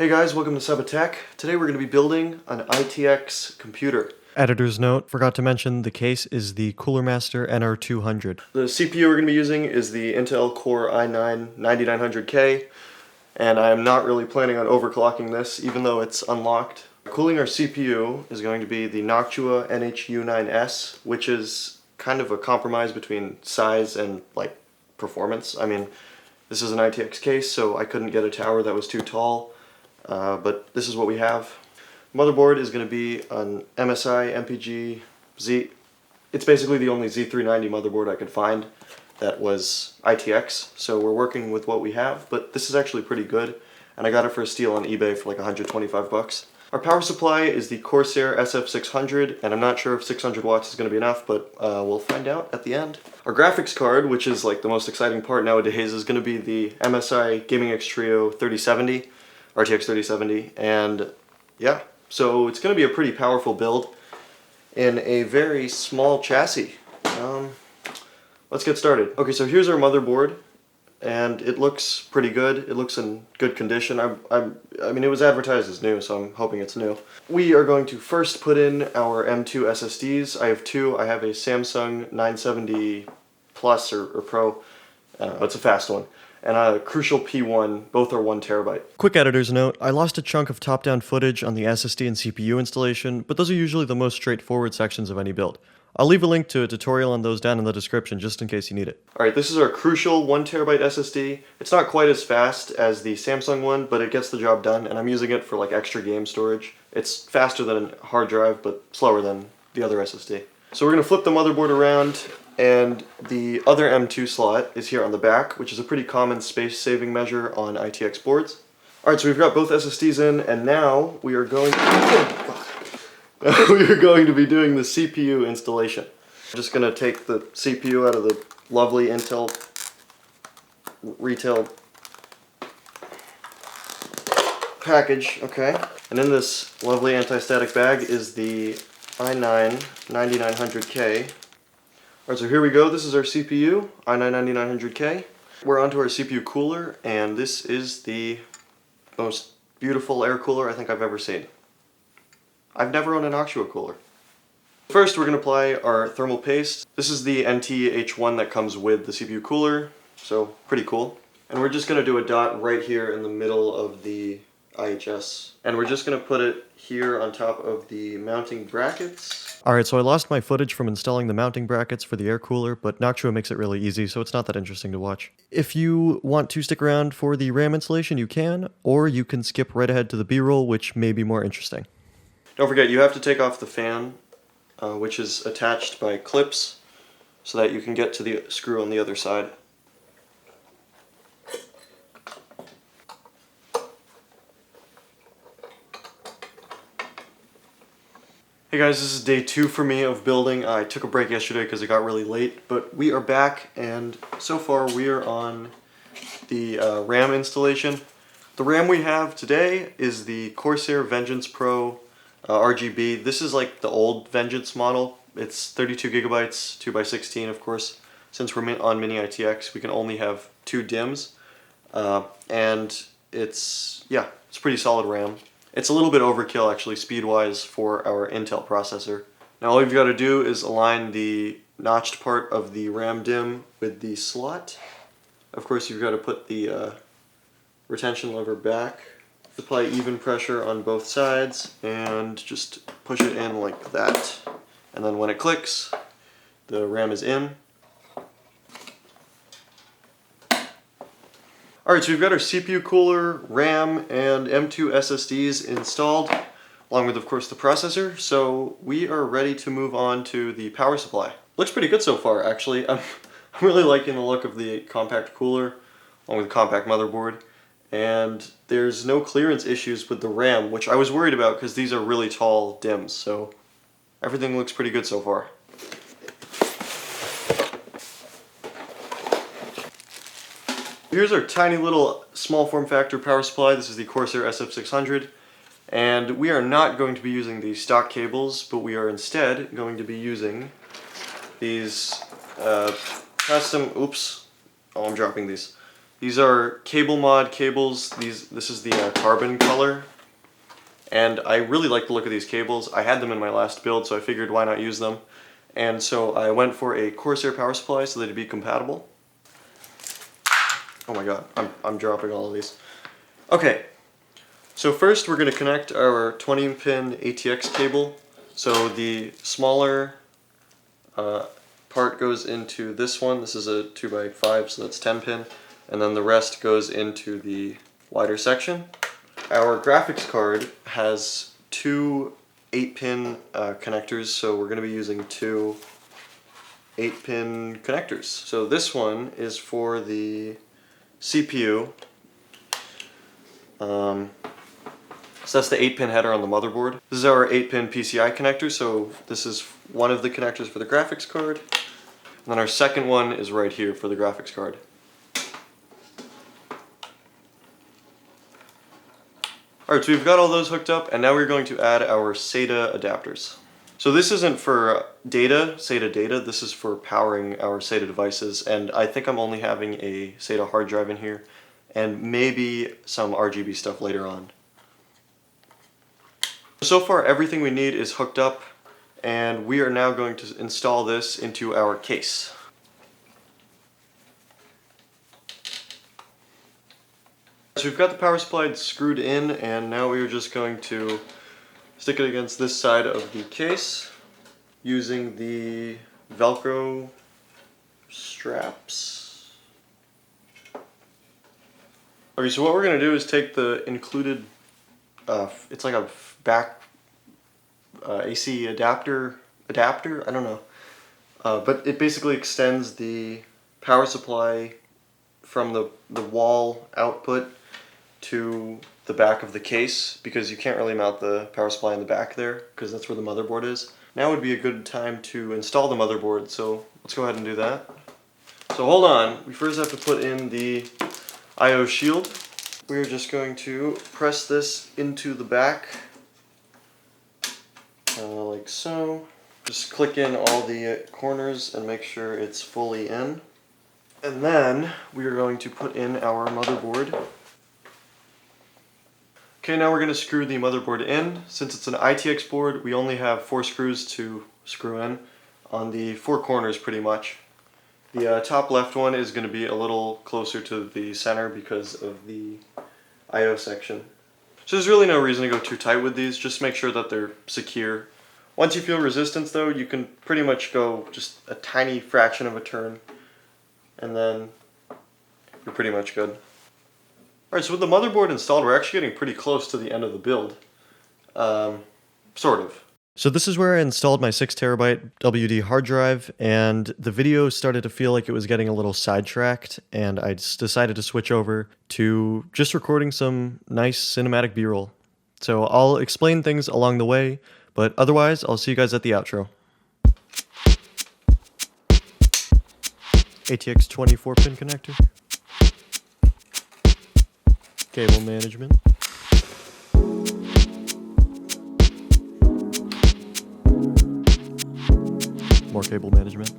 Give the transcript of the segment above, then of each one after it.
Hey guys, welcome to Subatech. Today we're going to be building an ITX computer. Editor's note, forgot to mention the case is the Cooler Master NR200. The CPU we're going to be using is the Intel Core i9-9900K, and I'm not really planning on overclocking this even though it's unlocked. Cooling our CPU is going to be the Noctua NHU9S, which is kind of a compromise between size and performance. I mean, this is an ITX case, so I couldn't get a tower that was too tall. But this is what we have. Motherboard is going to be an MSI MPG Z. It's basically the only Z390 motherboard I could find that was ITX, so we're working with what we have, but this is actually pretty good, and I got it for a steal on eBay for like 125 bucks. Our power supply is the Corsair SF600, and I'm not sure if 600 watts is going to be enough, but we'll find out at the end. Our graphics card, which is like the most exciting part nowadays, is going to be the MSI Gaming X Trio 3070. RTX 3070, and yeah, so it's going to be a pretty powerful build in a very small chassis. Let's get started. Okay, so here's our motherboard, and it looks pretty good. It looks in good condition. I mean, it was advertised as new, so I'm hoping it's new. We are going to first put in our M.2 SSDs. I have two. I have a Samsung 970 Plus or Pro. It's a fast one. And a Crucial P1, both are 1 terabyte. Quick editor's note, I lost a chunk of top-down footage on the SSD and CPU installation, but those are usually the most straightforward sections of any build. I'll leave a link to a tutorial on those down in the description just in case you need it. Alright, this is our Crucial 1 terabyte SSD. It's not quite as fast as the Samsung one, but it gets the job done, and I'm using it for like extra game storage. It's faster than a hard drive, but slower than the other SSD. So we're going to flip the motherboard around, and the other M.2 slot is here on the back, which is a pretty common space-saving measure on ITX boards. Alright, so we've got both SSDs in, and now we are going to be doing the CPU installation. I'm just going to take the CPU out of the lovely Intel retail package, okay? And in this lovely anti-static bag is the i9-9900K. Alright, so here we go. This is our CPU, i9-9900K. We're onto our CPU cooler, and this is the most beautiful air cooler I think I've ever seen. I've never owned an Noctua cooler. First, we're going to apply our thermal paste. This is the NT-H1 that comes with the CPU cooler, so pretty cool. And we're just going to do a dot right here in the middle of the IHS. And we're just going to put it here on top of the mounting brackets. Alright, so I lost my footage from installing the mounting brackets for the air cooler, but Noctua makes it really easy, so it's not that interesting to watch. If you want to stick around for the RAM installation, you can, or you can skip right ahead to the B-roll, which may be more interesting. Don't forget, you have to take off the fan, which is attached by clips, so that you can get to the screw on the other side. Hey guys, this is day 2 for me of building. I took a break yesterday because it got really late, but we are back, and so far we are on the RAM installation. The RAM we have today is the Corsair Vengeance Pro RGB. This is like the old Vengeance model. It's 32 gigabytes, 2x16 of course. Since we're on Mini ITX, we can only have 2 DIMMs, and it's pretty solid RAM. It's a little bit overkill actually speed-wise for our Intel processor. Now all you've got to do is align the notched part of the RAM DIMM with the slot. Of course you've got to put the retention lever back, apply even pressure on both sides, and just push it in like that. And then when it clicks, the RAM is in. Alright, so we've got our CPU cooler, RAM, and M.2 SSDs installed, along with, of course, the processor, so we are ready to move on to the power supply. Looks pretty good so far, actually. I'm really liking the look of the compact cooler, along with the compact motherboard, and there's no clearance issues with the RAM, which I was worried about because these are really tall DIMMs, so everything looks pretty good so far. Here's our tiny little small form factor power supply. This is the Corsair SF600, and we are not going to be using the stock cables, but we are instead going to be using these custom, I'm dropping these. These are cable mod cables. This is the carbon color. And I really like the look of these cables. I had them in my last build, so I figured why not use them. And so I went for a Corsair power supply so they'd be compatible. Oh my god, I'm dropping all of these. Okay, so first we're going to connect our 20-pin ATX cable. So the smaller part goes into this one. This is a 2x5, so that's 10 pin. And then the rest goes into the wider section. Our graphics card has two 8-pin connectors, so we're going to be using two 8-pin connectors. So this one is for the CPU. So that's the 8-pin header on the motherboard. This is our 8-pin PCI connector, so this is one of the connectors for the graphics card. And then our second one is right here for the graphics card. Alright, so we've got all those hooked up, and now we're going to add our SATA adapters. So this isn't for SATA data, this is for powering our SATA devices, and I think I'm only having a SATA hard drive in here, and maybe some RGB stuff later on. So far everything we need is hooked up, and we are now going to install this into our case. So we've got the power supply screwed in, and now we are just going to stick it against this side of the case using the Velcro straps. Okay, so what we're going to do is take the included, it's like a back AC adapter, I don't know. But it basically extends the power supply from the wall output to the back of the case, because you can't really mount the power supply in the back there because that's where the motherboard is. Now would be a good time to install the motherboard, so let's go ahead and do that. So hold on, we first have to put in the I/O shield. We're just going to press this into the back, like so. Just click in all the corners and make sure it's fully in. And then we are going to put in our motherboard. Okay, now we're going to screw the motherboard in. Since it's an ITX board, we only have 4 screws to screw in on the 4 corners pretty much. The top left one is going to be a little closer to the center because of the I/O section. So there's really no reason to go too tight with these, just make sure that they're secure. Once you feel resistance though, you can pretty much go just a tiny fraction of a turn, and then you're pretty much good. Alright, so with the motherboard installed, we're actually getting pretty close to the end of the build. Sort of. So this is where I installed my 6TB WD hard drive, and the video started to feel like it was getting a little sidetracked, and I just decided to switch over to just recording some nice cinematic B-roll. So I'll explain things along the way, but otherwise I'll see you guys at the outro. ATX 24-pin connector. Cable management. More cable management.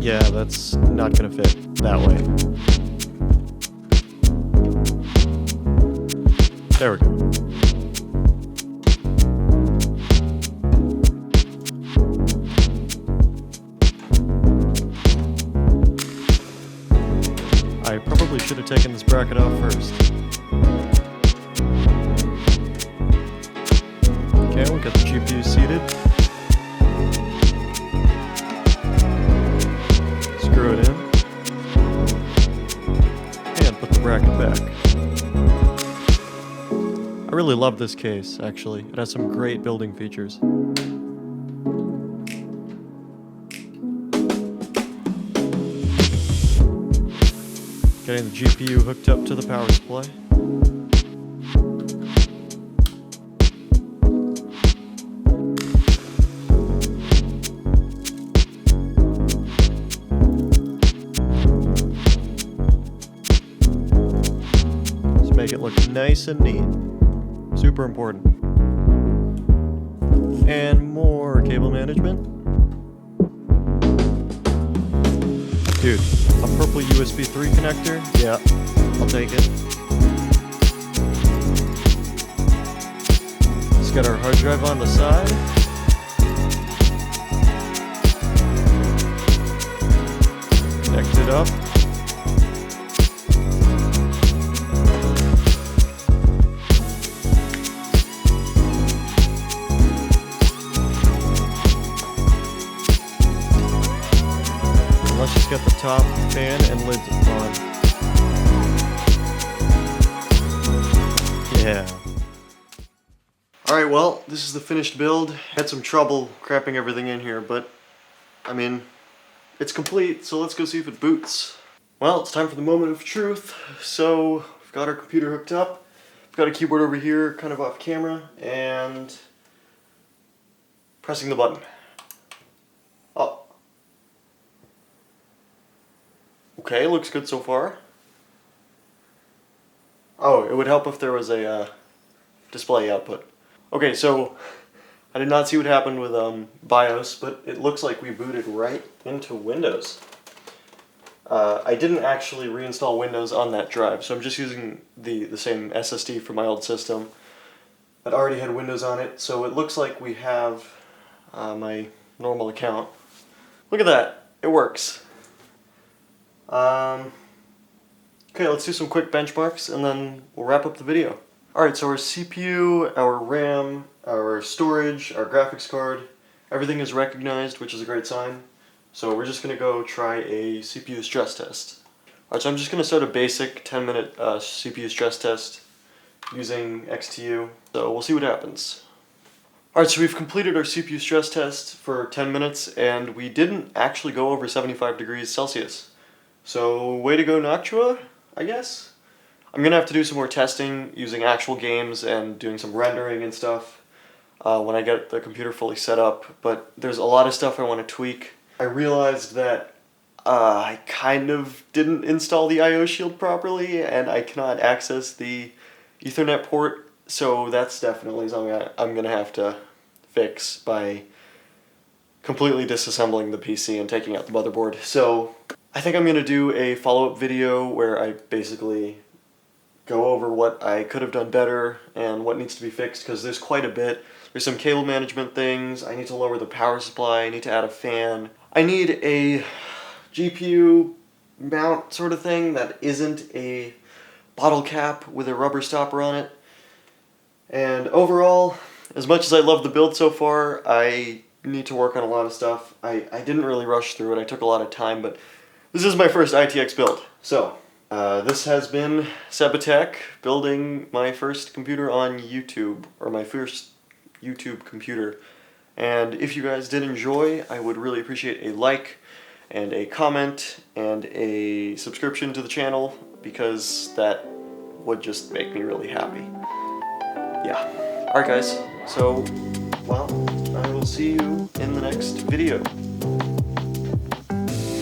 Yeah, that's not gonna fit that way. There we go. I probably should have taken this bracket off first. Okay, we'll get the GPU seated. Screw it in. And put the bracket back. I really love this case, actually. It has some great building features. Getting the GPU hooked up to the power supply. nice and neat. Super important. And more cable management. Dude, a purple USB 3 connector? Yeah, I'll take it. Let's get our hard drive on the side. Connect it up. Let's just get the top fan and lids on. Yeah. Alright, well, this is the finished build. Had some trouble crapping everything in here, but, I mean, it's complete, so let's go see if it boots. Well, it's time for the moment of truth. So, we've got our computer hooked up. We've got a keyboard over here, kind of off camera, and pressing the button. Oh. Okay, looks good so far. Oh, it would help if there was a display output. Okay, so I did not see what happened with BIOS, but it looks like we booted right into Windows. I didn't actually reinstall Windows on that drive, so I'm just using the same SSD from my old system that already had Windows on it, so it looks like we have my normal account. Look at that, it works. Okay, let's do some quick benchmarks and then we'll wrap up the video. Alright, so our CPU, our RAM, our storage, our graphics card, everything is recognized, which is a great sign. So we're just going to go try a CPU stress test. Alright, so I'm just going to start a basic 10-minute CPU stress test using XTU. So we'll see what happens. Alright, so we've completed our CPU stress test for 10 minutes and we didn't actually go over 75 degrees Celsius. So, way to go Noctua, I guess? I'm going to have to do some more testing using actual games and doing some rendering and stuff when I get the computer fully set up, but there's a lot of stuff I want to tweak. I realized that I kind of didn't install the I/O shield properly and I cannot access the Ethernet port, so that's definitely something I'm going to have to fix by completely disassembling the PC and taking out the motherboard. So I think I'm going to do a follow-up video where I basically go over what I could have done better and what needs to be fixed, because there's quite a bit. There's some cable management things, I need to lower the power supply, I need to add a fan. I need a GPU mount sort of thing that isn't a bottle cap with a rubber stopper on it. And overall, as much as I love the build so far, I need to work on a lot of stuff. I didn't really rush through it, I took a lot of time, but this is my first ITX build. So, this has been Sebatech building my first computer on YouTube, or my first YouTube computer. And if you guys did enjoy, I would really appreciate a like, and a comment, and a subscription to the channel, because that would just make me really happy. Yeah. Alright guys, so, well, I will see you in the next video.